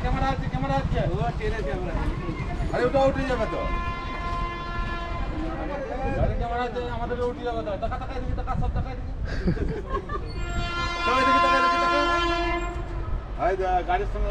camera আছে camera আছে ও টেনে ক্যামেরা আরে ওটা উঠে যাবে তো আরে ক্যামেরা আছে আমাদের উঠে যাবে তো টাকা টাকা দিবি টাকা সব টাকা দিবি টাকা দিবি টাকা আই গাড়ির সঙ্গে